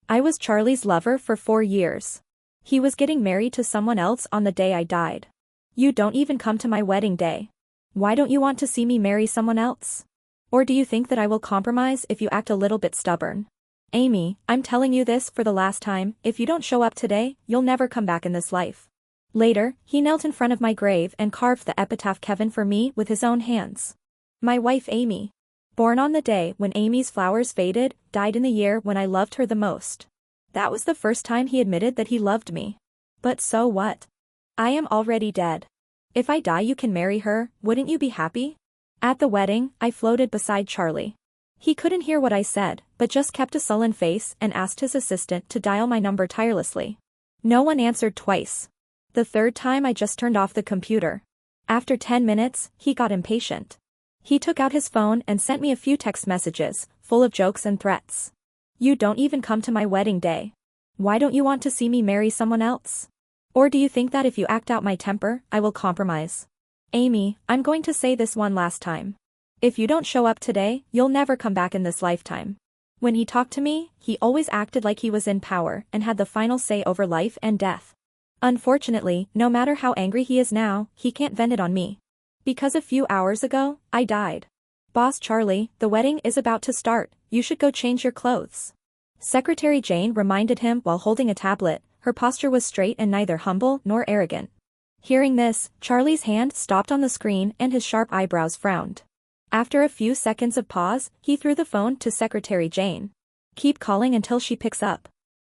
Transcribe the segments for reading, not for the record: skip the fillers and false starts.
I was Charlie's lover for 4 years. He was getting married to someone else on the day I died. You don't even come to my wedding day. Why don't you want to see me marry someone else? Or do you think that I will compromise if you act a little bit stubborn? Amy, I'm telling you this for the last time, if you don't show up today, you'll never come back in this life. Later, he knelt in front of my grave and carved the epitaph Kevin for me with his own hands. My wife Amy. Born on the day when Amy's flowers faded, died in the year when I loved her the most. That was the first time he admitted that he loved me. But so what? I am already dead. If I die you can marry her, wouldn't you be happy? At the wedding, I floated beside Charlie. He couldn't hear what I said, but just kept a sullen face and asked his assistant to dial my number tirelessly. No one answered twice. The third time I just turned off the computer. After 10 minutes, he got impatient. He took out his phone and sent me a few text messages, full of jokes and threats. You don't even come to my wedding day. Why don't you want to see me marry someone else? Or do you think that if you act out my temper, I will compromise? Amy, I'm going to say this one last time. If you don't show up today, you'll never come back in this lifetime. When he talked to me, he always acted like he was in power and had the final say over life and death. Unfortunately, no matter how angry he is now, he can't vent it on me. Because a few hours ago, I died. Boss Charlie, the wedding is about to start, you should go change your clothes. Secretary Jane reminded him while holding a tablet. Her posture was straight and neither humble nor arrogant. Hearing this, Charlie's hand stopped on the screen and his sharp eyebrows frowned. After a few seconds of pause, he threw the phone to Secretary Jane. Keep calling until she picks up.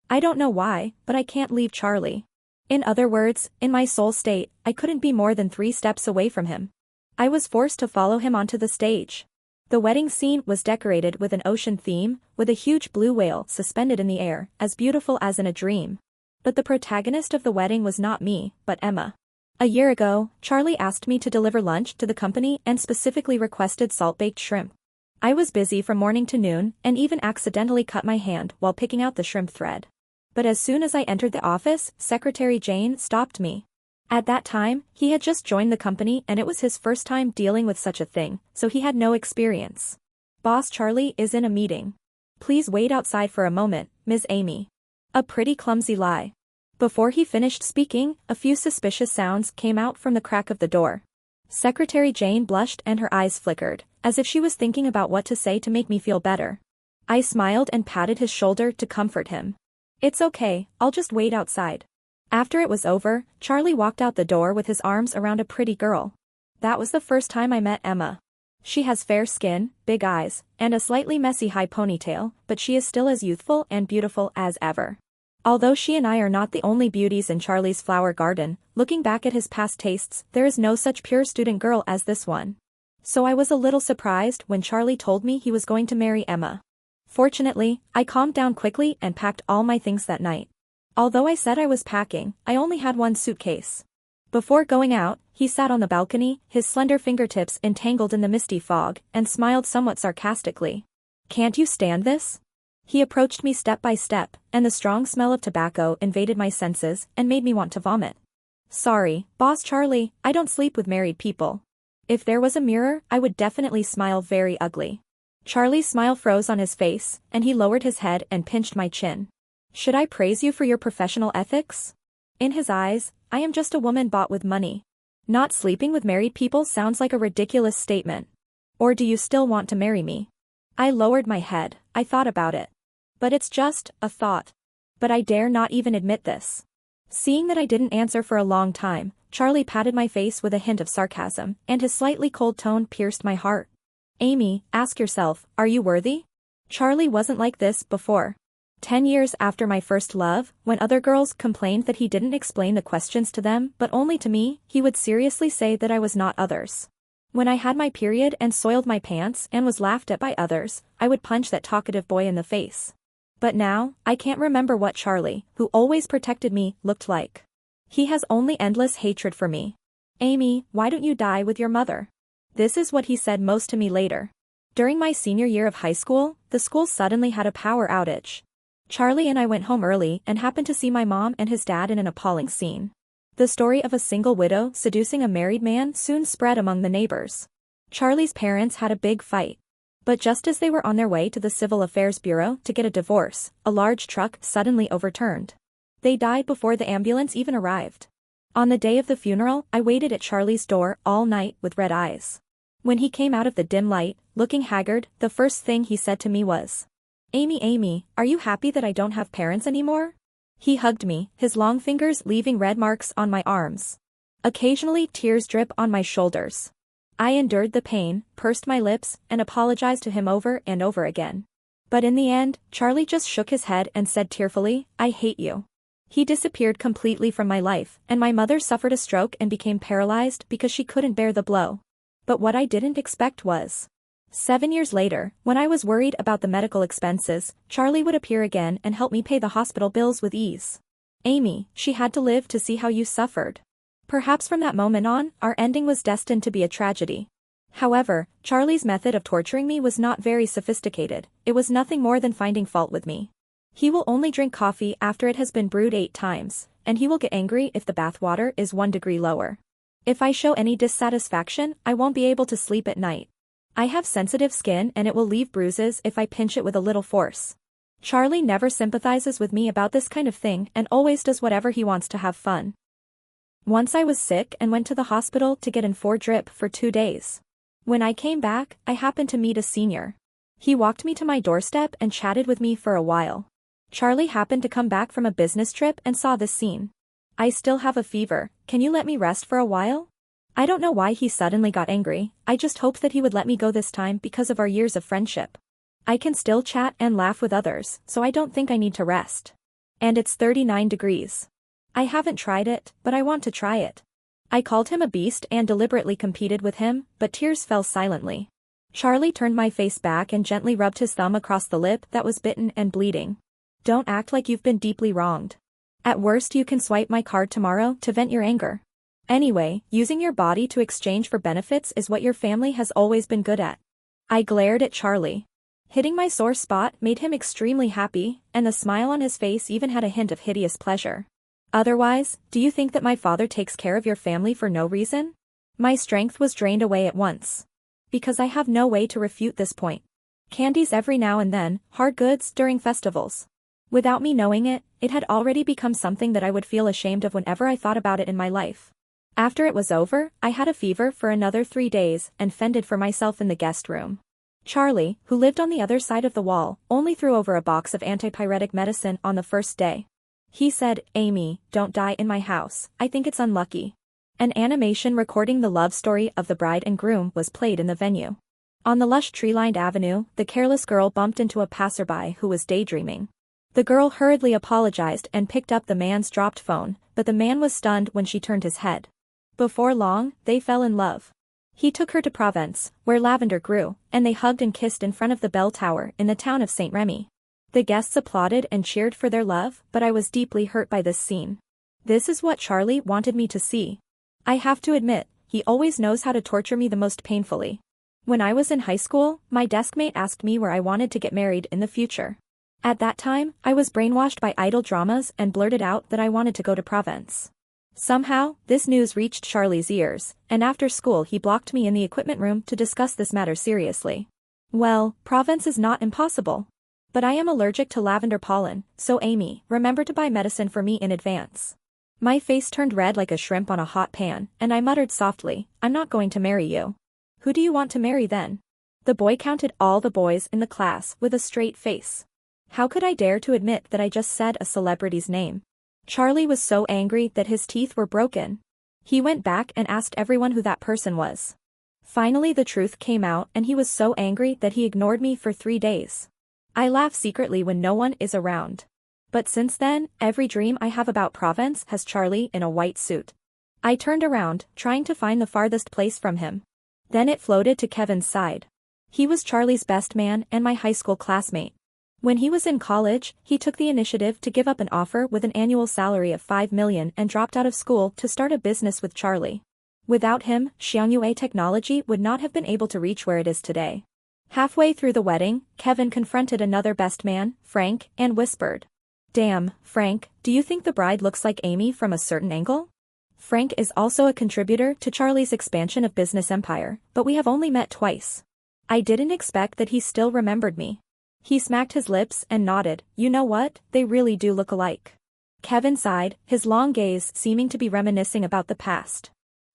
I don't know why, but I can't leave Charlie. In other words, in my soul state, I couldn't be more than 3 steps away from him. I was forced to follow him onto the stage. The wedding scene was decorated with an ocean theme, with a huge blue whale suspended in the air, as beautiful as in a dream. But the protagonist of the wedding was not me, but Emma. A year ago, Charlie asked me to deliver lunch to the company and specifically requested salt-baked shrimp. I was busy from morning to noon and even accidentally cut my hand while picking out the shrimp thread. But as soon as I entered the office, Secretary Jane stopped me. At that time, he had just joined the company and it was his first time dealing with such a thing, so he had no experience. Boss Charlie is in a meeting. Please wait outside for a moment, Ms. Amy. A pretty clumsy lie. Before he finished speaking, a few suspicious sounds came out from the crack of the door. Secretary Jane blushed and her eyes flickered, as if she was thinking about what to say to make me feel better. I smiled and patted his shoulder to comfort him. It's okay, I'll just wait outside. After it was over, Charlie walked out the door with his arms around a pretty girl. That was the first time I met Emma. She has fair skin, big eyes, and a slightly messy high ponytail, but she is still as youthful and beautiful as ever. Although she and I are not the only beauties in Charlie's flower garden, looking back at his past tastes, there is no such pure student girl as this one. So I was a little surprised when Charlie told me he was going to marry Emma. Fortunately, I calmed down quickly and packed all my things that night. Although I said I was packing, I only had one suitcase. Before going out, he sat on the balcony, his slender fingertips entangled in the misty fog, and smiled somewhat sarcastically. Can't you stand this? He approached me step by step, and the strong smell of tobacco invaded my senses and made me want to vomit. Sorry, Boss Charlie, I don't sleep with married people. If there was a mirror, I would definitely smile very ugly. Charlie's smile froze on his face, and he lowered his head and pinched my chin. Should I praise you for your professional ethics? In his eyes, I am just a woman bought with money. Not sleeping with married people sounds like a ridiculous statement. Or do you still want to marry me? I lowered my head, I thought about it. But it's just a thought. But I dare not even admit this. Seeing that I didn't answer for a long time, Charlie patted my face with a hint of sarcasm, and his slightly cold tone pierced my heart. Amy, ask yourself, are you worthy? Charlie wasn't like this before. 10 years after my first love, when other girls complained that he didn't explain the questions to them but only to me, he would seriously say that I was not others. When I had my period and soiled my pants and was laughed at by others, I would punch that talkative boy in the face. But now, I can't remember what Charlie, who always protected me, looked like. He has only endless hatred for me. Amy, why don't you die with your mother? This is what he said most to me later. During my senior year of high school, the school suddenly had a power outage. Charlie and I went home early and happened to see my mom and his dad in an appalling scene. The story of a single widow seducing a married man soon spread among the neighbors. Charlie's parents had a big fight. But just as they were on their way to the Civil Affairs Bureau to get a divorce, a large truck suddenly overturned. They died before the ambulance even arrived. On the day of the funeral, I waited at Charlie's door all night with red eyes. When he came out of the dim light, looking haggard, the first thing he said to me was, Amy, are you happy that I don't have parents anymore?" He hugged me, his long fingers leaving red marks on my arms. Occasionally tears drip on my shoulders. I endured the pain, pursed my lips, and apologized to him over and over again. But in the end, Charlie just shook his head and said tearfully, "I hate you." He disappeared completely from my life, and my mother suffered a stroke and became paralyzed because she couldn't bear the blow. But what I didn't expect was, 7 years later, when I was worried about the medical expenses, Charlie would appear again and help me pay the hospital bills with ease. "Amy, she had to live to see how you suffered." Perhaps from that moment on, our ending was destined to be a tragedy. However, Charlie's method of torturing me was not very sophisticated. It was nothing more than finding fault with me. He will only drink coffee after it has been brewed 8 times, and he will get angry if the bath water is 1 degree lower. If I show any dissatisfaction, I won't be able to sleep at night. I have sensitive skin and it will leave bruises if I pinch it with a little force. Charlie never sympathizes with me about this kind of thing and always does whatever he wants to have fun. Once I was sick and went to the hospital to get an 4 drip for 2 days. When I came back, I happened to meet a senior. He walked me to my doorstep and chatted with me for a while. Charlie happened to come back from a business trip and saw this scene. "I still have a fever, can you let me rest for a while?" I don't know why he suddenly got angry. I just hoped that he would let me go this time because of our years of friendship. I can still chat and laugh with others, so I don't think I need to rest. And it's 39 degrees. I haven't tried it, but I want to try it. I called him a beast and deliberately competed with him, but tears fell silently. Charlie turned my face back and gently rubbed his thumb across the lip that was bitten and bleeding. "Don't act like you've been deeply wronged. At worst you can swipe my card tomorrow to vent your anger. Anyway, using your body to exchange for benefits is what your family has always been good at." I glared at Charlie. Hitting my sore spot made him extremely happy, and the smile on his face even had a hint of hideous pleasure. "Otherwise, do you think that my father takes care of your family for no reason?" My strength was drained away at once. Because I have no way to refute this point. Candies every now and then, hard goods during festivals. Without me knowing it, it had already become something that I would feel ashamed of whenever I thought about it in my life. After it was over, I had a fever for another 3 days and fended for myself in the guest room. Charlie, who lived on the other side of the wall, only threw over a box of antipyretic medicine on the first day. He said, "Amy, don't die in my house, I think it's unlucky." An animation recording the love story of the bride and groom was played in the venue. On the lush tree-lined avenue, the careless girl bumped into a passerby who was daydreaming. The girl hurriedly apologized and picked up the man's dropped phone, but the man was stunned when she turned his head. Before long, they fell in love. He took her to Provence, where lavender grew, and they hugged and kissed in front of the bell tower in the town of Saint Remy. The guests applauded and cheered for their love, but I was deeply hurt by this scene. This is what Charlie wanted me to see. I have to admit, he always knows how to torture me the most painfully. When I was in high school, my deskmate asked me where I wanted to get married in the future. At that time, I was brainwashed by idol dramas and blurted out that I wanted to go to Provence. Somehow, this news reached Charlie's ears, and after school he blocked me in the equipment room to discuss this matter seriously. Well, Provence is not impossible. But I am allergic to lavender pollen, so Amy, remember to buy medicine for me in advance. My face turned red like a shrimp on a hot pan, and I muttered softly, "I'm not going to marry you." "Who do you want to marry then?" The boy counted all the boys in the class with a straight face. How could I dare to admit that I just said a celebrity's name? Charlie was so angry that his teeth were broken. He went back and asked everyone who that person was. Finally the truth came out and he was so angry that he ignored me for 3 days. I laugh secretly when no one is around. But since then, every dream I have about Provence has Charlie in a white suit. I turned around, trying to find the farthest place from him. Then it floated to Kevin's side. He was Charlie's best man and my high school classmate. When he was in college, he took the initiative to give up an offer with an annual salary of $5 million and dropped out of school to start a business with Charlie. Without him, Xiangyue Technology would not have been able to reach where it is today. Halfway through the wedding, Kevin confronted another best man, Frank, and whispered, "Damn, Frank, do you think the bride looks like Amy from a certain angle?" Frank is also a contributor to Charlie's expansion of business empire, but we have only met twice. I didn't expect that he still remembered me. He smacked his lips and nodded. You know what, they really do look alike. Kevin sighed, his long gaze seeming to be reminiscing about the past.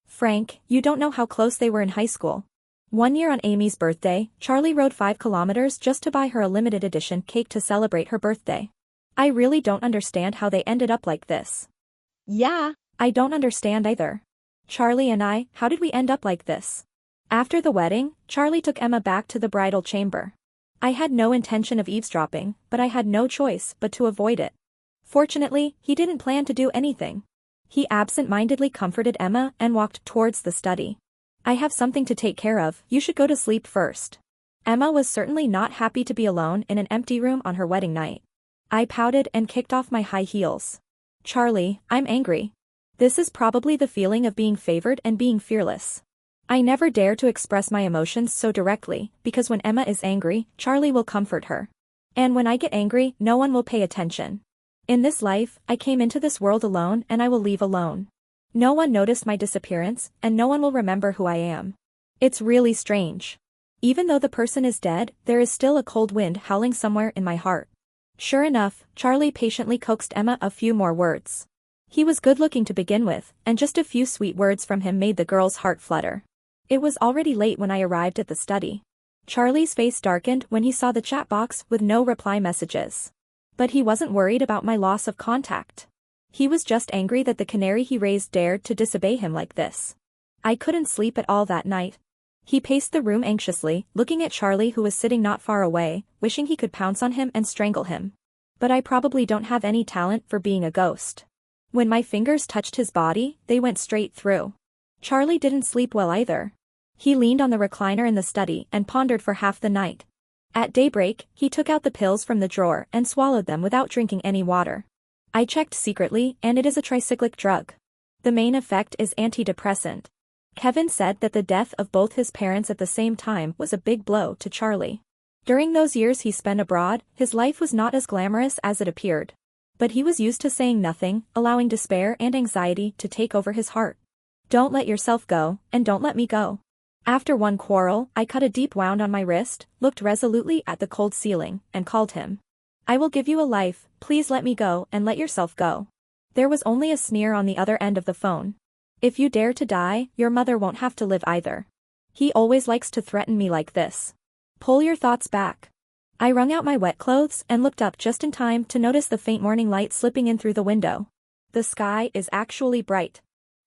Frank, you don't know how close they were in high school. One year on Amy's birthday, Charlie rode 5 kilometers just to buy her a limited edition cake to celebrate her birthday. I really don't understand how they ended up like this. Yeah, I don't understand either. Charlie and I, how did we end up like this? After the wedding, Charlie took Emma back to the bridal chamber. I had no intention of eavesdropping, but I had no choice but to avoid it. Fortunately, he didn't plan to do anything. He absent-mindedly comforted Emma and walked towards the study. I have something to take care of, you should go to sleep first. Emma was certainly not happy to be alone in an empty room on her wedding night. I pouted and kicked off my high heels. Charlie, I'm angry. This is probably the feeling of being favored and being fearless. I never dare to express my emotions so directly, because when Emma is angry, Charlie will comfort her. And when I get angry, no one will pay attention. In this life, I came into this world alone and I will leave alone. No one noticed my disappearance, and no one will remember who I am. It's really strange. Even though the person is dead, there is still a cold wind howling somewhere in my heart. Sure enough, Charlie patiently coaxed Emma a few more words. He was good-looking to begin with, and just a few sweet words from him made the girl's heart flutter. It was already late when I arrived at the study. Charlie's face darkened when he saw the chat box with no reply messages. But he wasn't worried about my loss of contact. He was just angry that the canary he raised dared to disobey him like this. I couldn't sleep at all that night. He paced the room anxiously, looking at Charlie who was sitting not far away, wishing he could pounce on him and strangle him. But I probably don't have any talent for being a ghost. When my fingers touched his body, they went straight through. Charlie didn't sleep well either. He leaned on the recliner in the study and pondered for half the night. At daybreak, he took out the pills from the drawer and swallowed them without drinking any water. I checked secretly, and it is a tricyclic drug. The main effect is antidepressant. Kevin said that the death of both his parents at the same time was a big blow to Charlie. During those years he spent abroad, his life was not as glamorous as it appeared. But he was used to saying nothing, allowing despair and anxiety to take over his heart. Don't let yourself go, and don't let me go. After one quarrel, I cut a deep wound on my wrist, looked resolutely at the cold ceiling, and called him. I will give you a life, please let me go and let yourself go. There was only a sneer on the other end of the phone. If you dare to die, your mother won't have to live either. He always likes to threaten me like this. Pull your thoughts back. I wrung out my wet clothes and looked up just in time to notice the faint morning light slipping in through the window. The sky is actually bright.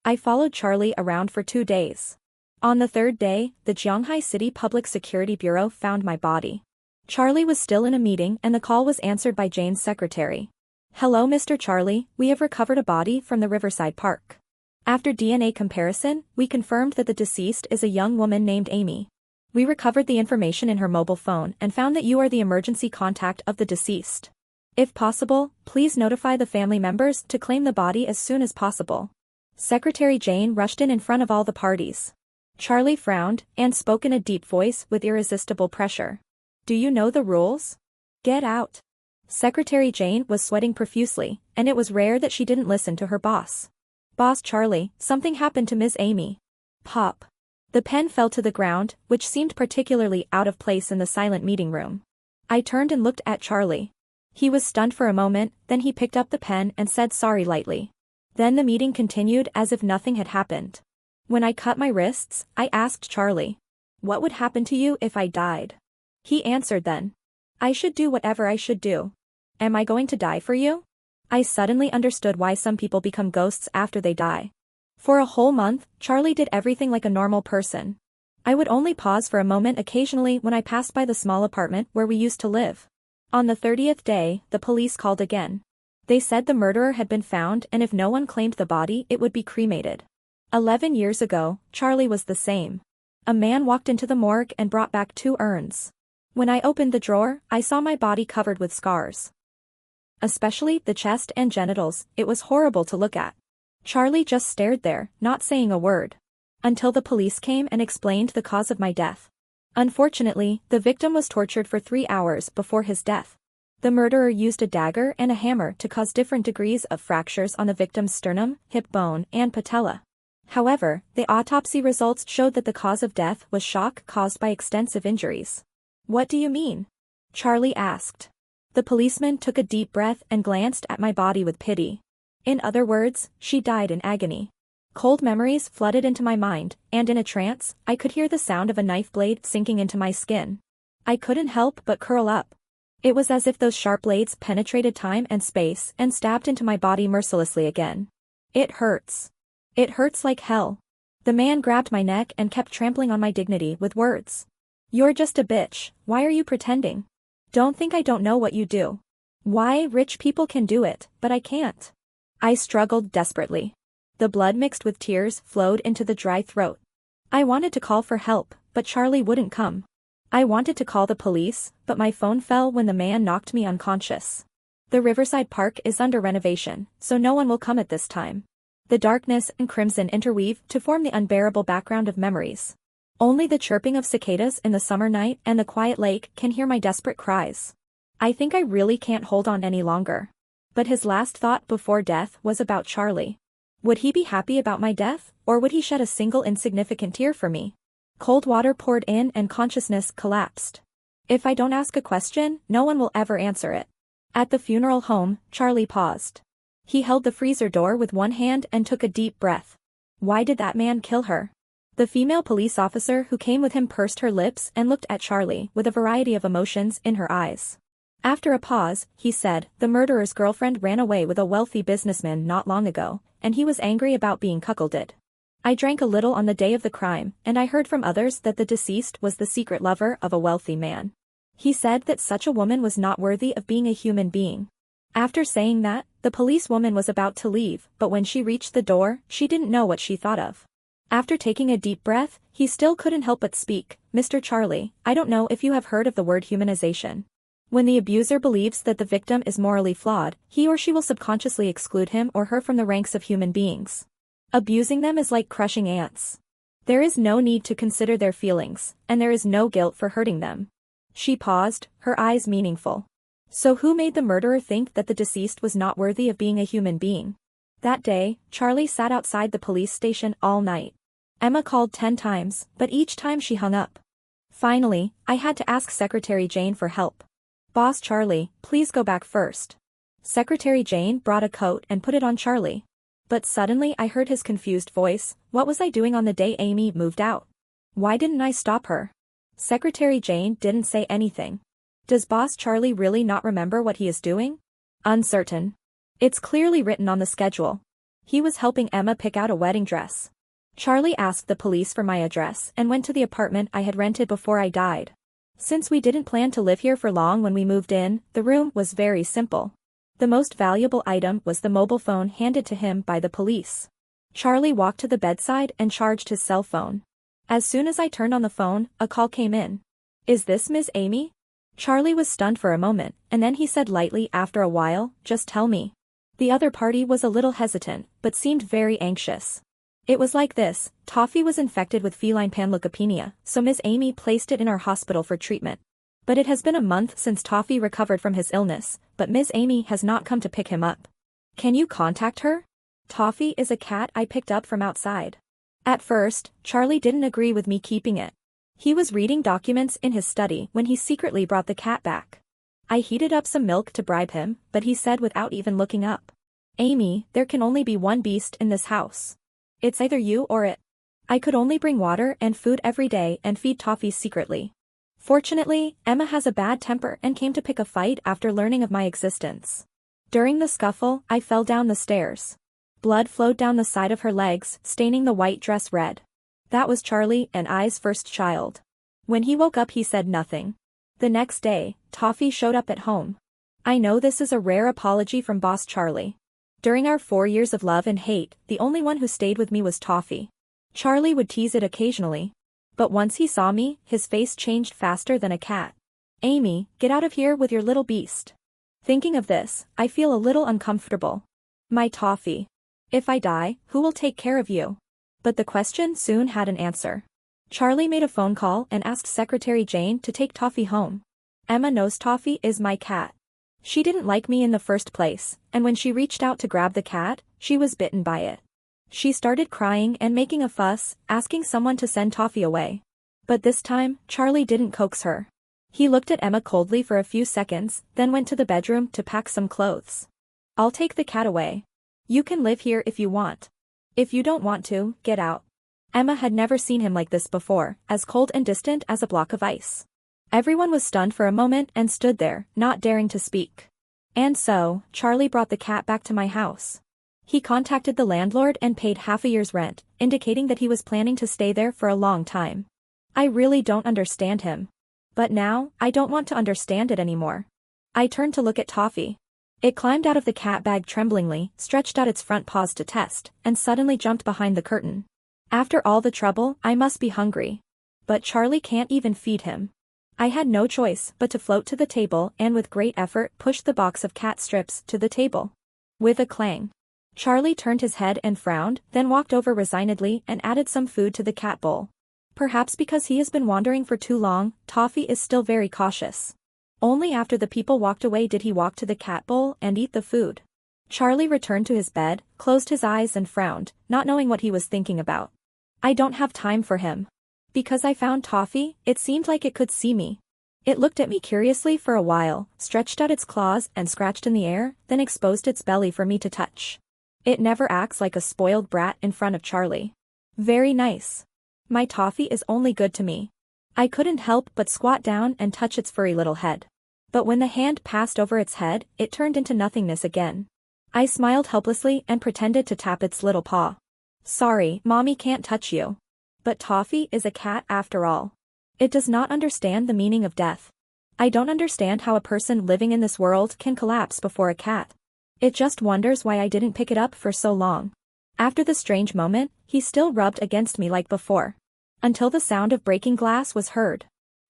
I followed Charlie around for 2 days. On the 3rd day, the Jianghai City Public Security Bureau found my body. Charlie was still in a meeting and the call was answered by Jane's secretary. Hello Mr. Charlie, we have recovered a body from the Riverside Park. After DNA comparison, we confirmed that the deceased is a young woman named Amy. We recovered the information in her mobile phone and found that you are the emergency contact of the deceased. If possible, please notify the family members to claim the body as soon as possible. Secretary Jane rushed in front of all the parties. Charlie frowned and spoke in a deep voice with irresistible pressure. Do you know the rules? Get out. Secretary Jane was sweating profusely, and it was rare that she didn't listen to her boss. Boss Charlie, something happened to Miss Amy. Pop. The pen fell to the ground, which seemed particularly out of place in the silent meeting room. I turned and looked at Charlie. He was stunned for a moment, then he picked up the pen and said sorry lightly. Then the meeting continued as if nothing had happened. When I cut my wrists, I asked Charlie. What would happen to you if I died? He answered then. I should do whatever I should do. Am I going to die for you? I suddenly understood why some people become ghosts after they die. For a whole month, Charlie did everything like a normal person. I would only pause for a moment occasionally when I passed by the small apartment where we used to live. On the 30th day, the police called again. They said the murderer had been found and if no one claimed the body it would be cremated. 11 years ago, Charlie was the same. A man walked into the morgue and brought back 2 urns. When I opened the drawer, I saw my body covered with scars. Especially the chest and genitals, it was horrible to look at. Charlie just stared there, not saying a word. Until the police came and explained the cause of my death. Unfortunately, the victim was tortured for 3 hours before his death. The murderer used a dagger and a hammer to cause different degrees of fractures on the victim's sternum, hip bone, and patella. However, the autopsy results showed that the cause of death was shock caused by extensive injuries. What do you mean? Charlie asked. The policeman took a deep breath and glanced at my body with pity. In other words, she died in agony. Cold memories flooded into my mind, and in a trance, I could hear the sound of a knife blade sinking into my skin. I couldn't help but curl up. It was as if those sharp blades penetrated time and space and stabbed into my body mercilessly again. It hurts. It hurts like hell. The man grabbed my neck and kept trampling on my dignity with words. You're just a bitch, why are you pretending? Don't think I don't know what you do. Why, rich people can do it, but I can't. I struggled desperately. The blood mixed with tears flowed into the dry throat. I wanted to call for help, but Charlie wouldn't come. I wanted to call the police, but my phone fell when the man knocked me unconscious. The Riverside Park is under renovation, so no one will come at this time. The darkness and crimson interweave to form the unbearable background of memories. Only the chirping of cicadas in the summer night and the quiet lake can hear my desperate cries. I think I really can't hold on any longer. But his last thought before death was about Charlie. Would he be happy about my death, or would he shed a single insignificant tear for me? Cold water poured in and consciousness collapsed. If I don't ask a question, no one will ever answer it. At the funeral home, Charlie paused. He held the freezer door with one hand and took a deep breath. Why did that man kill her? The female police officer who came with him pursed her lips and looked at Charlie with a variety of emotions in her eyes. After a pause, he said, the murderer's girlfriend ran away with a wealthy businessman not long ago, and he was angry about being cuckolded. I drank a little on the day of the crime, and I heard from others that the deceased was the secret lover of a wealthy man. He said that such a woman was not worthy of being a human being. After saying that, the policewoman was about to leave, but when she reached the door, she didn't know what she thought of. After taking a deep breath, he still couldn't help but speak, Mr. Charlie, I don't know if you have heard of the word humanization. When the abuser believes that the victim is morally flawed, he or she will subconsciously exclude him or her from the ranks of human beings. Abusing them is like crushing ants. There is no need to consider their feelings, and there is no guilt for hurting them. She paused, her eyes meaningful. So who made the murderer think that the deceased was not worthy of being a human being? That day, Charlie sat outside the police station all night. Emma called 10 times, but each time she hung up. Finally, I had to ask Secretary Jane for help. Boss Charlie, please go back first. Secretary Jane brought a coat and put it on Charlie. But suddenly I heard his confused voice, what was I doing on the day Amy moved out? Why didn't I stop her? Secretary Jane didn't say anything. Does Boss Charlie really not remember what he is doing? Uncertain. It's clearly written on the schedule. He was helping Emma pick out a wedding dress. Charlie asked the police for my address and went to the apartment I had rented before I died. Since we didn't plan to live here for long when we moved in, the room was very simple. The most valuable item was the mobile phone handed to him by the police. Charlie walked to the bedside and charged his cell phone. As soon as I turned on the phone, a call came in. Is this Ms. Amy? Charlie was stunned for a moment, and then he said lightly after a while, just tell me. The other party was a little hesitant, but seemed very anxious. It was like this, Toffee was infected with feline panleukopenia, so Ms. Amy placed it in our hospital for treatment. But it has been a month since Toffee recovered from his illness, but Ms. Amy has not come to pick him up. Can you contact her? Toffee is a cat I picked up from outside. At first, Charlie didn't agree with me keeping it. He was reading documents in his study when he secretly brought the cat back. I heated up some milk to bribe him, but he said without even looking up. Amy, there can only be one beast in this house. It's either you or it. I could only bring water and food every day and feed Toffee secretly. Fortunately, Emma has a bad temper and came to pick a fight after learning of my existence. During the scuffle, I fell down the stairs. Blood flowed down the side of her legs, staining the white dress red. That was Charlie and I's first child. When he woke up he said nothing. The next day, Toffee showed up at home. I know this is a rare apology from Boss Charlie. During our 4 years of love and hate, the only one who stayed with me was Toffee. Charlie would tease it occasionally. But once he saw me, his face changed faster than a cat. Amy, get out of here with your little beast. Thinking of this, I feel a little uncomfortable. My Toffee. If I die, who will take care of you? But the question soon had an answer. Charlie made a phone call and asked Secretary Jane to take Toffee home. Emma knows Toffee is my cat. She didn't like me in the first place, and when she reached out to grab the cat, she was bitten by it. She started crying and making a fuss, asking someone to send Toffee away. But this time, Charlie didn't coax her. He looked at Emma coldly for a few seconds, then went to the bedroom to pack some clothes. I'll take the cat away. You can live here if you want. If you don't want to, get out. Emma had never seen him like this before, as cold and distant as a block of ice. Everyone was stunned for a moment and stood there, not daring to speak. And so, Charlie brought the cat back to my house. He contacted the landlord and paid half a year's rent, indicating that he was planning to stay there for a long time. I really don't understand him. But now, I don't want to understand it anymore. I turned to look at Toffee. It climbed out of the cat bag tremblingly, stretched out its front paws to test, and suddenly jumped behind the curtain. After all the trouble, I must be hungry. But Charlie can't even feed him. I had no choice but to float to the table and with great effort push the box of cat strips to the table. With a clang. Charlie turned his head and frowned, then walked over resignedly and added some food to the cat bowl. Perhaps because he has been wandering for too long, Toffee is still very cautious. Only after the people walked away did he walk to the cat bowl and eat the food. Charlie returned to his bed, closed his eyes and frowned, not knowing what he was thinking about. I don't have time for him. Because I found Toffee, it seemed like it could see me. It looked at me curiously for a while, stretched out its claws and scratched in the air, then exposed its belly for me to touch. It never acts like a spoiled brat in front of Charlie. Very nice. My Toffee is only good to me. I couldn't help but squat down and touch its furry little head. But when the hand passed over its head, it turned into nothingness again. I smiled helplessly and pretended to tap its little paw. Sorry, Mommy can't touch you. But Toffee is a cat after all. It does not understand the meaning of death. I don't understand how a person living in this world can collapse before a cat. It just wonders why I didn't pick it up for so long. After the strange moment, he still rubbed against me like before. Until the sound of breaking glass was heard.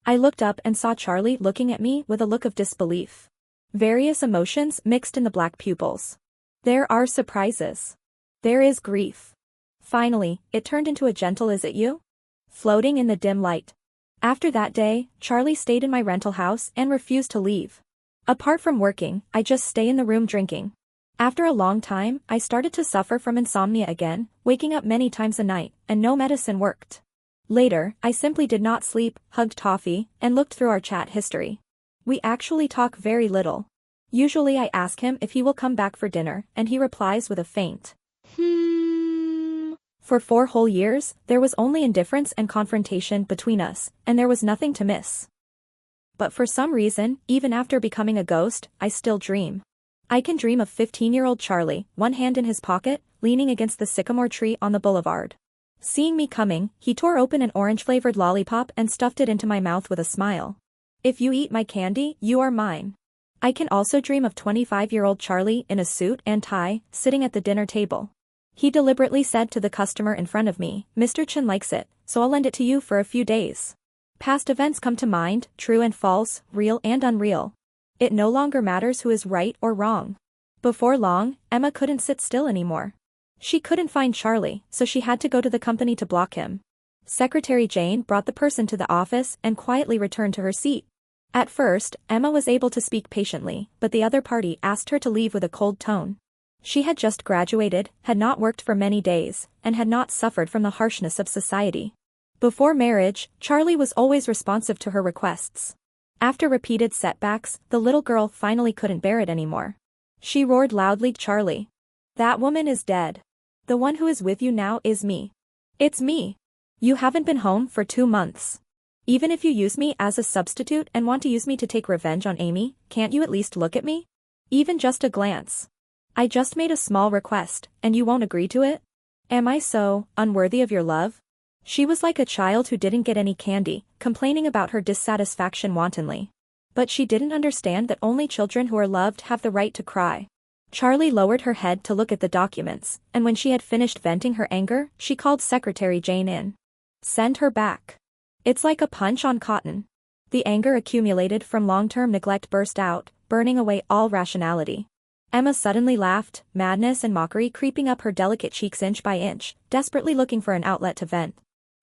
I looked up and saw Charlie looking at me with a look of disbelief. Various emotions mixed in the black pupils. There are surprises. There is grief. Finally, it turned into a gentle "Is it you?" floating in the dim light. After that day, Charlie stayed in my rental house and refused to leave. Apart from working, I just stay in the room drinking. After a long time, I started to suffer from insomnia again, waking up many times a night, and no medicine worked. Later, I simply did not sleep, hugged Toffee, and looked through our chat history. We actually talk very little. Usually I ask him if he will come back for dinner, and he replies with a faint For 4 whole years, there was only indifference and confrontation between us, and there was nothing to miss. But for some reason, even after becoming a ghost, I still dream. I can dream of 15-year-old Charlie, one hand in his pocket, leaning against the sycamore tree on the boulevard. Seeing me coming, he tore open an orange-flavored lollipop and stuffed it into my mouth with a smile. If you eat my candy, you are mine. I can also dream of 25-year-old Charlie in a suit and tie, sitting at the dinner table. He deliberately said to the customer in front of me, "Mr. Chen likes it, so I'll lend it to you for a few days." Past events come to mind, true and false, real and unreal. It no longer matters who is right or wrong. Before long, Emma couldn't sit still anymore. She couldn't find Charlie, so she had to go to the company to block him. Secretary Jane brought the person to the office and quietly returned to her seat. At first, Emma was able to speak patiently, but the other party asked her to leave with a cold tone. She had just graduated, had not worked for many days, and had not suffered from the harshness of society. Before marriage, Charlie was always responsive to her requests. After repeated setbacks, the little girl finally couldn't bear it anymore. She roared loudly, "Charlie! That woman is dead. The one who is with you now is me. It's me. You haven't been home for 2 months. Even if you use me as a substitute and want to use me to take revenge on Amy, can't you at least look at me? Even just a glance. I just made a small request, and you won't agree to it? Am I so unworthy of your love?" She was like a child who didn't get any candy, complaining about her dissatisfaction wantonly. But she didn't understand that only children who are loved have the right to cry. Charlie lowered her head to look at the documents, and when she had finished venting her anger, she called Secretary Jane in. "Send her back. It's like a punch on cotton." The anger accumulated from long-term neglect burst out, burning away all rationality. Emma suddenly laughed, madness and mockery creeping up her delicate cheeks inch by inch, desperately looking for an outlet to vent.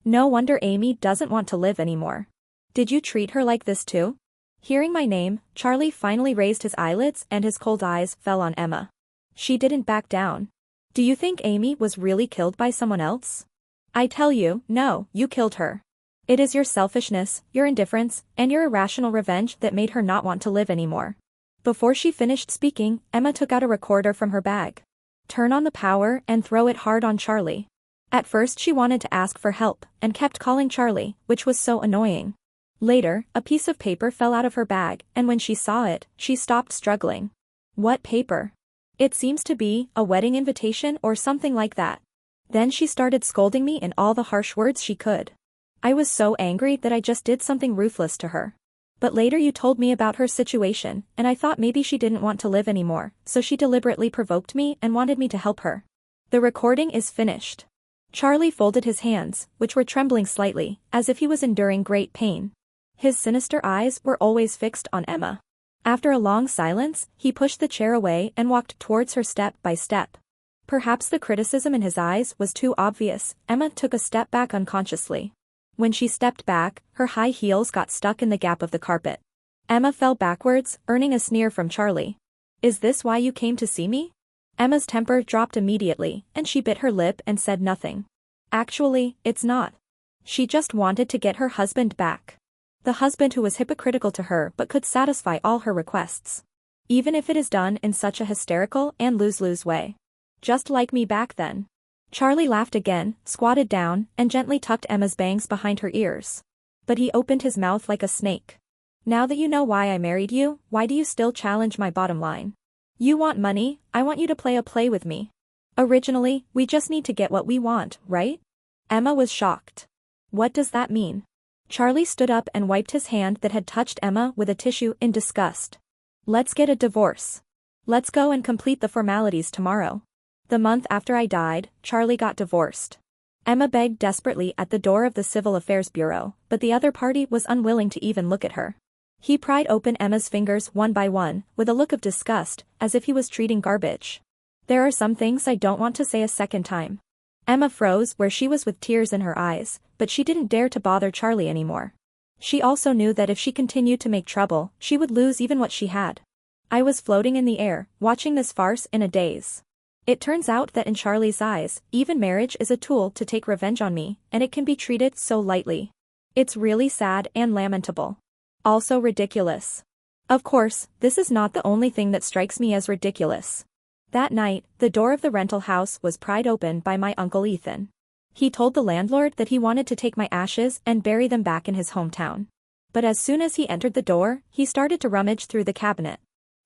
No wonder Amy doesn't want to live anymore. Did you treat her like this too? Hearing my name, Charlie finally raised his eyelids and his cold eyes fell on Emma. She didn't back down. Do you think Amy was really killed by someone else? I tell you, no, you killed her. It is your selfishness, your indifference, and your irrational revenge that made her not want to live anymore. Before she finished speaking, Emma took out a recorder from her bag. Turn on the power and throw it hard on Charlie. At first she wanted to ask for help, and kept calling Charlie, which was so annoying. Later, a piece of paper fell out of her bag, and when she saw it, she stopped struggling. What paper? It seems to be a wedding invitation or something like that. Then she started scolding me in all the harsh words she could. I was so angry that I just did something ruthless to her. But later you told me about her situation, and I thought maybe she didn't want to live anymore, so she deliberately provoked me and wanted me to help her. The recording is finished. Charlie folded his hands, which were trembling slightly, as if he was enduring great pain. His sinister eyes were always fixed on Emma. After a long silence, he pushed the chair away and walked towards her step by step. Perhaps the criticism in his eyes was too obvious. Emma took a step back unconsciously. When she stepped back, her high heels got stuck in the gap of the carpet. Emma fell backwards, earning a sneer from Charlie. Is this why you came to see me? Emma's temper dropped immediately, and she bit her lip and said nothing. Actually, it's not. She just wanted to get her husband back. The husband who was hypocritical to her but could satisfy all her requests. Even if it is done in such a hysterical and lose-lose way. Just like me back then. Charlie laughed again, squatted down, and gently tucked Emma's bangs behind her ears. But he opened his mouth like a snake. Now that you know why I married you, why do you still challenge my bottom line? You want money, I want you to play a play with me. Originally, we just need to get what we want, right? Emma was shocked. What does that mean? Charlie stood up and wiped his hand that had touched Emma with a tissue in disgust. Let's get a divorce. Let's go and complete the formalities tomorrow. The month after I died, Charlie got divorced. Emma begged desperately at the door of the Civil Affairs Bureau, but the other party was unwilling to even look at her. He pried open Emma's fingers one by one, with a look of disgust, as if he was treating garbage. There are some things I don't want to say a second time. Emma froze where she was with tears in her eyes, but she didn't dare to bother Charlie anymore. She also knew that if she continued to make trouble, she would lose even what she had. I was floating in the air, watching this farce in a daze. It turns out that in Charlie's eyes, even marriage is a tool to take revenge on me, and it can be treated so lightly. It's really sad and lamentable. Also ridiculous. Of course, this is not the only thing that strikes me as ridiculous. That night, the door of the rental house was pried open by my Uncle Ethan. He told the landlord that he wanted to take my ashes and bury them back in his hometown. But as soon as he entered the door, he started to rummage through the cabinet.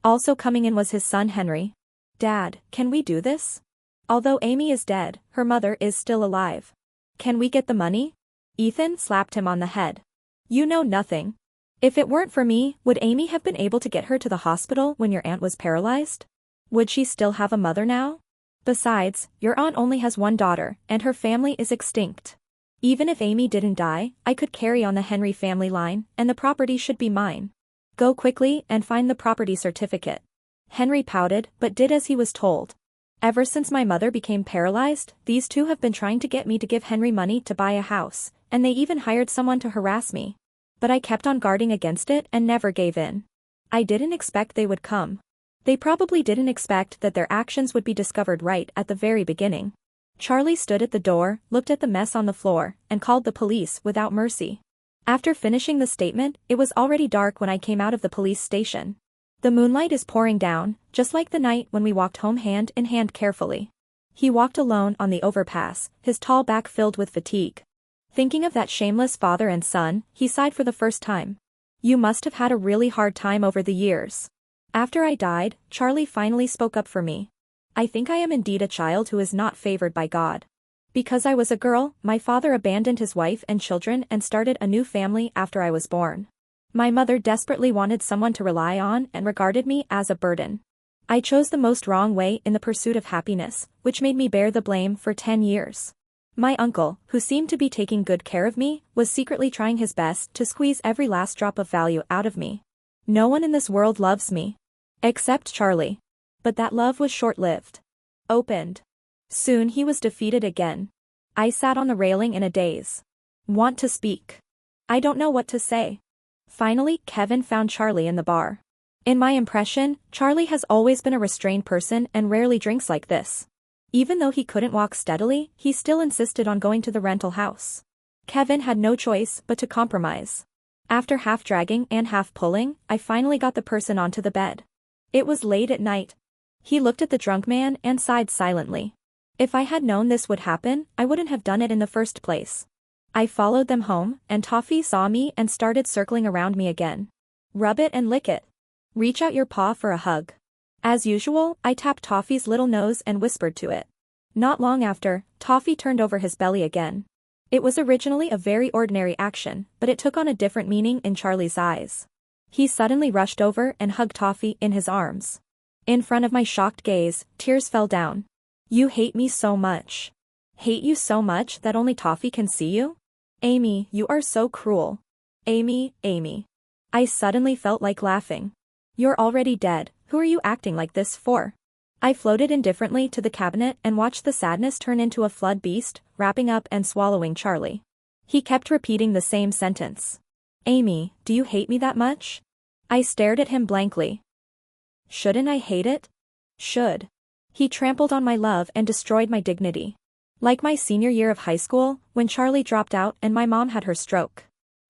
Also coming in was his son Henry. Dad, can we do this? Although Amy is dead, her mother is still alive. Can we get the money? Ethan slapped him on the head. You know nothing. If it weren't for me, would Amy have been able to get her to the hospital when your aunt was paralyzed? Would she still have a mother now? Besides, your aunt only has one daughter, and her family is extinct. Even if Amy didn't die, I could carry on the Henry family line, and the property should be mine. Go quickly and find the property certificate. Henry pouted, but did as he was told. Ever since my mother became paralyzed, these two have been trying to get me to give Henry money to buy a house, and they even hired someone to harass me. But I kept on guarding against it and never gave in. I didn't expect they would come. They probably didn't expect that their actions would be discovered right at the very beginning. Charlie stood at the door, looked at the mess on the floor, and called the police without mercy. After finishing the statement, it was already dark when I came out of the police station. The moonlight is pouring down, just like the night when we walked home hand in hand carefully. He walked alone on the overpass, his tall back filled with fatigue. Thinking of that shameless father and son, he sighed for the first time. You must have had a really hard time over the years. After I died, Charlie finally spoke up for me. I think I am indeed a child who is not favored by God. Because I was a girl, my father abandoned his wife and children and started a new family after I was born. My mother desperately wanted someone to rely on and regarded me as a burden. I chose the most wrong way in the pursuit of happiness, which made me bear the blame for 10 years. My uncle, who seemed to be taking good care of me, was secretly trying his best to squeeze every last drop of value out of me. No one in this world loves me. Except Charlie. But that love was short-lived. Opened. Soon he was defeated again. I sat on the railing in a daze. Want to speak. I don't know what to say. Finally, Kevin found Charlie in the bar. In my impression, Charlie has always been a restrained person and rarely drinks like this. Even though he couldn't walk steadily, he still insisted on going to the rental house. Kevin had no choice but to compromise. After half dragging and half pulling, I finally got the person onto the bed. It was late at night. He looked at the drunk man and sighed silently. If I had known this would happen, I wouldn't have done it in the first place. I followed them home, and Toffee saw me and started circling around me again. Rub it and lick it. Reach out your paw for a hug. As usual, I tapped Toffee's little nose and whispered to it. Not long after, Toffee turned over his belly again. It was originally a very ordinary action, but it took on a different meaning in Charlie's eyes. He suddenly rushed over and hugged Toffee in his arms. In front of my shocked gaze, tears fell down. You hate me so much. Hate you so much that only Toffee can see you? Amy, you are so cruel. Amy, Amy. I suddenly felt like laughing. You're already dead, who are you acting like this for? I floated indifferently to the cabinet and watched the sadness turn into a flood beast, wrapping up and swallowing Charlie. He kept repeating the same sentence. Amy, do you hate me that much? I stared at him blankly. Shouldn't I hate it? Should. He trampled on my love and destroyed my dignity. Like my senior year of high school, when Charlie dropped out and my mom had her stroke.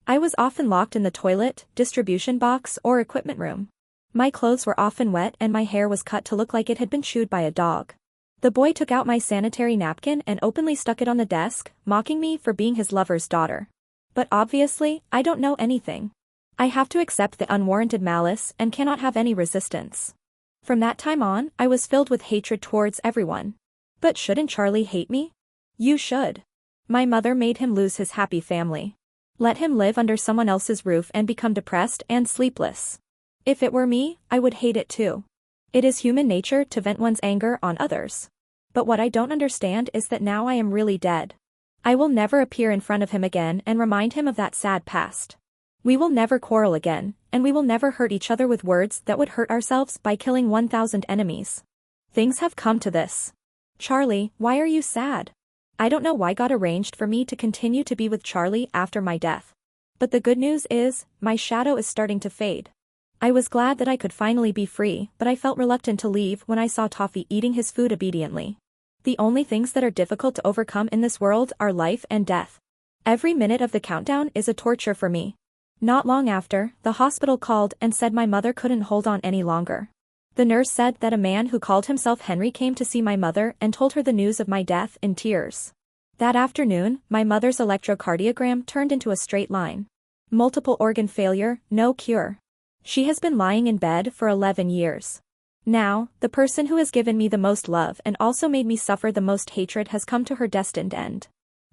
I was often locked in the toilet, distribution box, or equipment room. My clothes were often wet and my hair was cut to look like it had been chewed by a dog. The boy took out my sanitary napkin and openly stuck it on the desk, mocking me for being his lover's daughter. But obviously, I don't know anything. I have to accept the unwarranted malice and cannot have any resistance. From that time on, I was filled with hatred towards everyone. But shouldn't Charlie hate me? You should. My mother made him lose his happy family. Let him live under someone else's roof and become depressed and sleepless. If it were me, I would hate it too. It is human nature to vent one's anger on others. But what I don't understand is that now I am really dead. I will never appear in front of him again and remind him of that sad past. We will never quarrel again, and we will never hurt each other with words that would hurt ourselves by killing 1,000 enemies. Things have come to this. Charlie, why are you sad? I don't know why God arranged for me to continue to be with Charlie after my death. But the good news is, my shadow is starting to fade. I was glad that I could finally be free, but I felt reluctant to leave when I saw Toffee eating his food obediently. The only things that are difficult to overcome in this world are life and death. Every minute of the countdown is a torture for me. Not long after, the hospital called and said my mother couldn't hold on any longer. The nurse said that a man who called himself Henry came to see my mother and told her the news of my death in tears. That afternoon, my mother's electrocardiogram turned into a straight line. Multiple organ failure, no cure. She has been lying in bed for 11 years. Now, the person who has given me the most love and also made me suffer the most hatred has come to her destined end.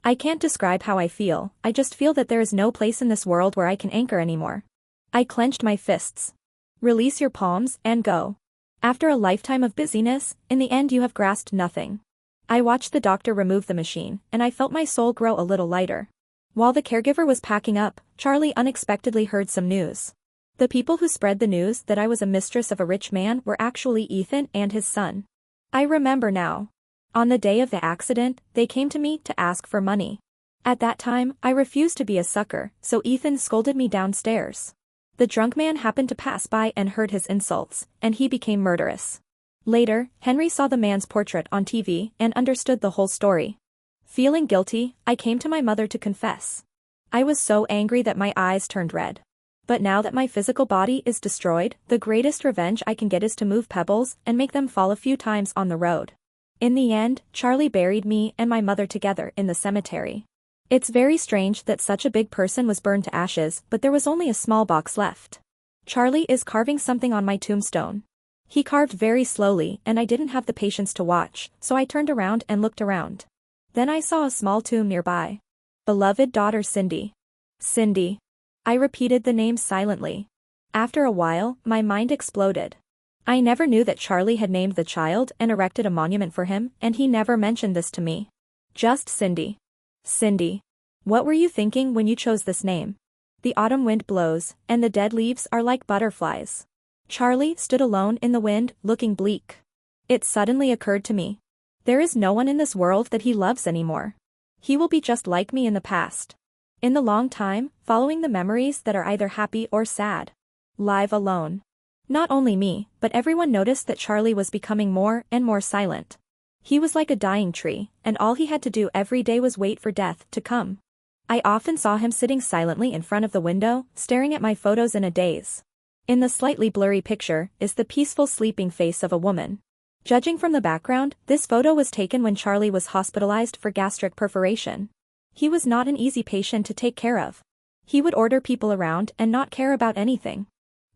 I can't describe how I feel, I just feel that there is no place in this world where I can anchor anymore. I clenched my fists. Release your palms and go. After a lifetime of busyness, in the end you have grasped nothing. I watched the doctor remove the machine, and I felt my soul grow a little lighter. While the caregiver was packing up, Charlie unexpectedly heard some news. The people who spread the news that I was a mistress of a rich man were actually Ethan and his son. I remember now. On the day of the accident, they came to me to ask for money. At that time, I refused to be a sucker, so Ethan scolded me downstairs. The drunk man happened to pass by and heard his insults, and he became murderous. Later, Henry saw the man's portrait on TV and understood the whole story. Feeling guilty, I came to my mother to confess. I was so angry that my eyes turned red. But now that my physical body is destroyed, the greatest revenge I can get is to move pebbles and make them fall a few times on the road. In the end, Charlie buried me and my mother together in the cemetery. It's very strange that such a big person was burned to ashes, but there was only a small box left. Charlie is carving something on my tombstone. He carved very slowly and I didn't have the patience to watch, so I turned around and looked around. Then I saw a small tomb nearby. Beloved daughter Cindy. Cindy. I repeated the name silently. After a while, my mind exploded. I never knew that Charlie had named the child and erected a monument for him, and he never mentioned this to me. Just Cindy. Cindy. What were you thinking when you chose this name? The autumn wind blows, and the dead leaves are like butterflies. Charlie stood alone in the wind, looking bleak. It suddenly occurred to me. There is no one in this world that he loves anymore. He will be just like me in the past. In the long time, following the memories that are either happy or sad. Live alone. Not only me, but everyone noticed that Charlie was becoming more and more silent. He was like a dying tree, and all he had to do every day was wait for death to come. I often saw him sitting silently in front of the window, staring at my photos in a daze. In the slightly blurry picture is the peaceful sleeping face of a woman. Judging from the background, this photo was taken when Charlie was hospitalized for gastric perforation. He was not an easy patient to take care of. He would order people around and not care about anything.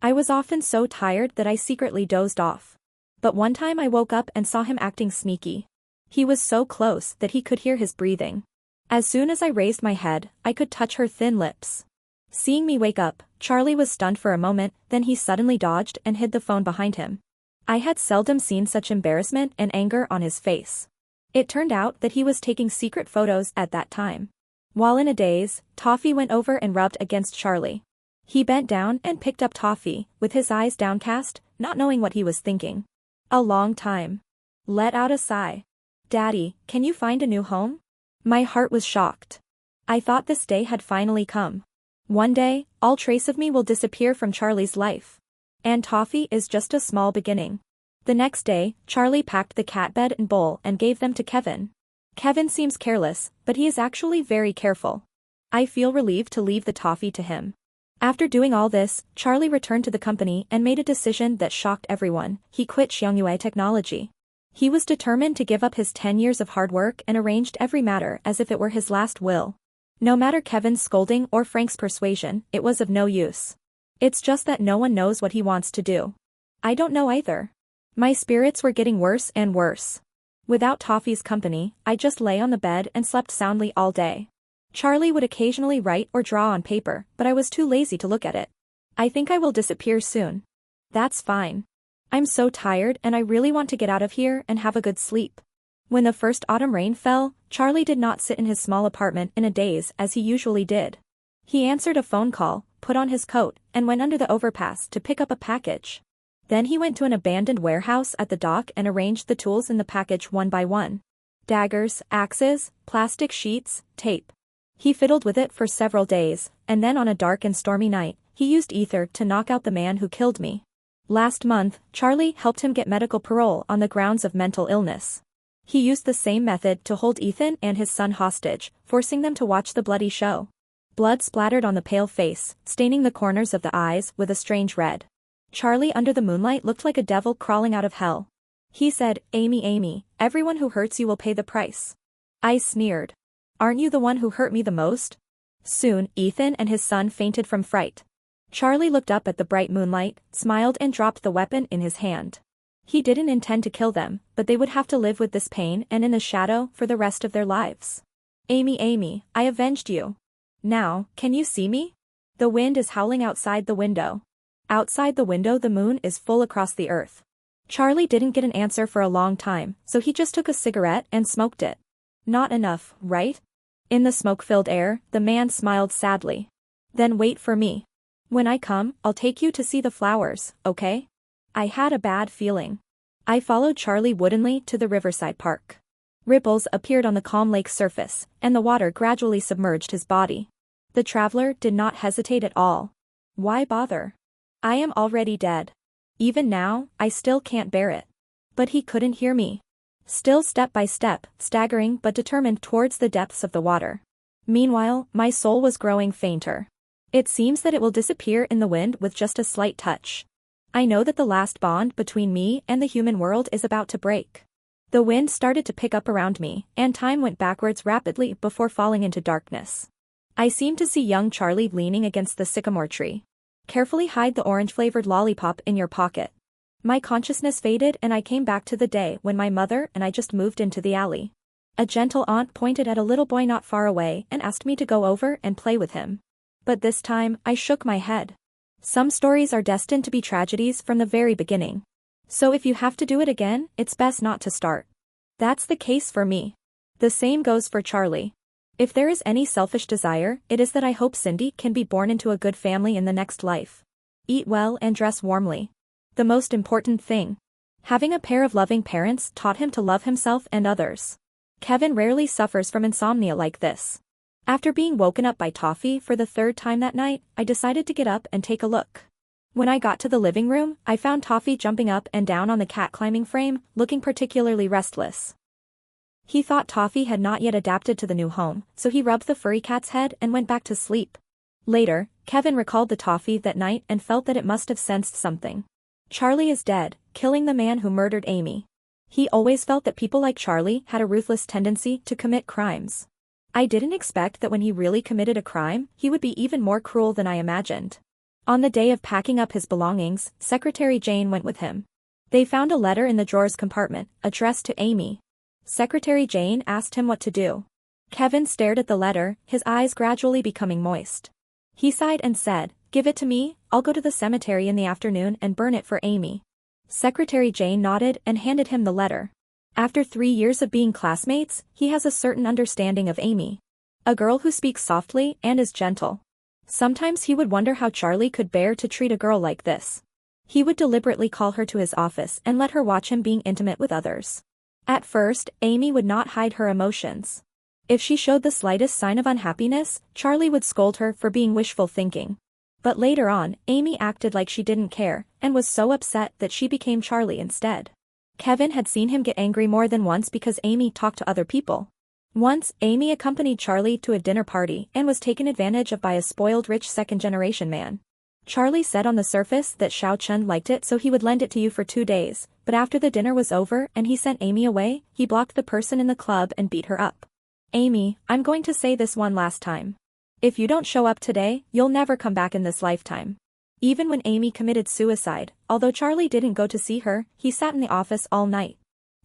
I was often so tired that I secretly dozed off. But one time I woke up and saw him acting sneaky. He was so close that he could hear his breathing. As soon as I raised my head, I could touch her thin lips. Seeing me wake up, Charlie was stunned for a moment, then he suddenly dodged and hid the phone behind him. I had seldom seen such embarrassment and anger on his face. It turned out that he was taking secret photos at that time. While in a daze, Toffee went over and rubbed against Charlie. He bent down and picked up Toffee, with his eyes downcast, not knowing what he was thinking. A long time. Let out a sigh. "Daddy, can you find a new home?" My heart was shocked. I thought this day had finally come. One day, all trace of me will disappear from Charlie's life. And Toffee is just a small beginning. The next day, Charlie packed the cat bed and bowl and gave them to Kevin. Kevin seems careless, but he is actually very careful. I feel relieved to leave the toffee to him. After doing all this, Charlie returned to the company and made a decision that shocked everyone. He quit Xiangyue Technology. He was determined to give up his 10 years of hard work and arranged every matter as if it were his last will. No matter Kevin's scolding or Frank's persuasion, it was of no use. It's just that no one knows what he wants to do. I don't know either. My spirits were getting worse and worse. Without Toffee's company, I just lay on the bed and slept soundly all day. Charlie would occasionally write or draw on paper, but I was too lazy to look at it. I think I will disappear soon. That's fine. I'm so tired and I really want to get out of here and have a good sleep. When the first autumn rain fell, Charlie did not sit in his small apartment in a daze as he usually did. He answered a phone call, put on his coat, and went under the overpass to pick up a package. Then he went to an abandoned warehouse at the dock and arranged the tools in the package one by one. Daggers, axes, plastic sheets, tape. He fiddled with it for several days, and then on a dark and stormy night, he used ether to knock out the man who killed me. Last month, Charlie helped him get medical parole on the grounds of mental illness. He used the same method to hold Ethan and his son hostage, forcing them to watch the bloody show. Blood splattered on the pale face, staining the corners of the eyes with a strange red. Charlie under the moonlight looked like a devil crawling out of hell. He said, "Amy, Amy, everyone who hurts you will pay the price." I sneered. "Aren't you the one who hurt me the most?" Soon, Ethan and his son fainted from fright. Charlie looked up at the bright moonlight, smiled and dropped the weapon in his hand. He didn't intend to kill them, but they would have to live with this pain and in the shadow for the rest of their lives. "Amy, Amy, I avenged you. Now, can you see me?" The wind is howling outside the window. Outside the window the moon is full across the earth. Charlie didn't get an answer for a long time, so he just took a cigarette and smoked it. Not enough, right? In the smoke-filled air, the man smiled sadly. "Then wait for me. When I come, I'll take you to see the flowers, okay?" I had a bad feeling. I followed Charlie woodenly to the riverside park. Ripples appeared on the calm lake's surface, and the water gradually submerged his body. The traveler did not hesitate at all. Why bother? I am already dead. Even now, I still can't bear it. But he couldn't hear me. Still step by step, staggering but determined towards the depths of the water. Meanwhile, my soul was growing fainter. It seems that it will disappear in the wind with just a slight touch. I know that the last bond between me and the human world is about to break. The wind started to pick up around me, and time went backwards rapidly before falling into darkness. I seemed to see young Charlie leaning against the sycamore tree. Carefully hide the orange-flavored lollipop in your pocket. My consciousness faded and I came back to the day when my mother and I just moved into the alley. A gentle aunt pointed at a little boy not far away and asked me to go over and play with him. But this time, I shook my head. Some stories are destined to be tragedies from the very beginning. So if you have to do it again, it's best not to start. That's the case for me. The same goes for Charlie. If there is any selfish desire, it is that I hope Cindy can be born into a good family in the next life. Eat well and dress warmly. The most important thing. Having a pair of loving parents taught him to love himself and others. Kevin rarely suffers from insomnia like this. After being woken up by Toffee for the third time that night, I decided to get up and take a look. When I got to the living room, I found Toffee jumping up and down on the cat climbing frame, looking particularly restless. He thought Toffee had not yet adapted to the new home, so he rubbed the furry cat's head and went back to sleep. Later, Kevin recalled the Toffee that night and felt that it must have sensed something. Charlie is dead, killing the man who murdered Amy. He always felt that people like Charlie had a ruthless tendency to commit crimes. I didn't expect that when he really committed a crime, he would be even more cruel than I imagined. On the day of packing up his belongings, Secretary Jane went with him. They found a letter in the drawers compartment, addressed to Amy. Secretary Jane asked him what to do. Kevin stared at the letter, his eyes gradually becoming moist. He sighed and said, "Give it to me, I'll go to the cemetery in the afternoon and burn it for Amy." Secretary Jane nodded and handed him the letter. After 3 years of being classmates, he has a certain understanding of Amy. A girl who speaks softly and is gentle. Sometimes he would wonder how Charlie could bear to treat a girl like this. He would deliberately call her to his office and let her watch him being intimate with others. At first, Amy would not hide her emotions. If she showed the slightest sign of unhappiness, Charlie would scold her for being wishful thinking. But later on, Amy acted like she didn't care, and was so upset that she became Charlie instead. Kevin had seen him get angry more than once because Amy talked to other people. Once, Amy accompanied Charlie to a dinner party and was taken advantage of by a spoiled rich second-generation man. Charlie said on the surface that Xiao Chun liked it so he would lend it to you for 2 days, but after the dinner was over and he sent Amy away, he blocked the person in the club and beat her up. "Amy, I'm going to say this one last time. If you don't show up today, you'll never come back in this lifetime." Even when Amy committed suicide, although Charlie didn't go to see her, he sat in the office all night.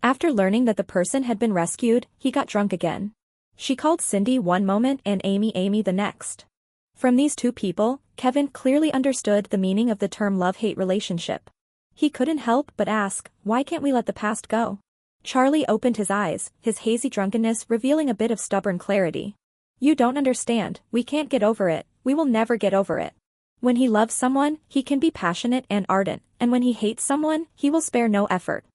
After learning that the person had been rescued, he got drunk again. She called Cindy one moment and Amy the next. From these two people, Kevin clearly understood the meaning of the term love-hate relationship. He couldn't help but ask, why can't we let the past go? Charlie opened his eyes, his hazy drunkenness revealing a bit of stubborn clarity. "You don't understand, we can't get over it, we will never get over it." When he loves someone, he can be passionate and ardent, and when he hates someone, he will spare no effort.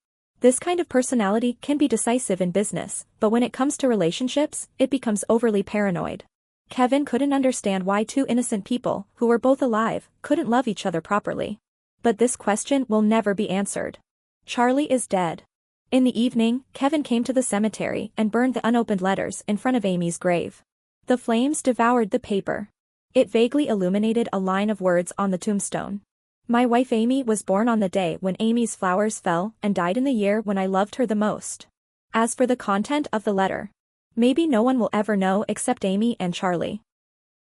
This kind of personality can be decisive in business, but when it comes to relationships, it becomes overly paranoid. Kevin couldn't understand why two innocent people, who were both alive, couldn't love each other properly. But this question will never be answered. Charlie is dead. In the evening, Kevin came to the cemetery and burned the unopened letters in front of Amy's grave. The flames devoured the paper. It vaguely illuminated a line of words on the tombstone. "My wife Amy was born on the day when Amy's flowers fell and died in the year when I loved her the most." As for the content of the letter, maybe no one will ever know except Amy and Charlie.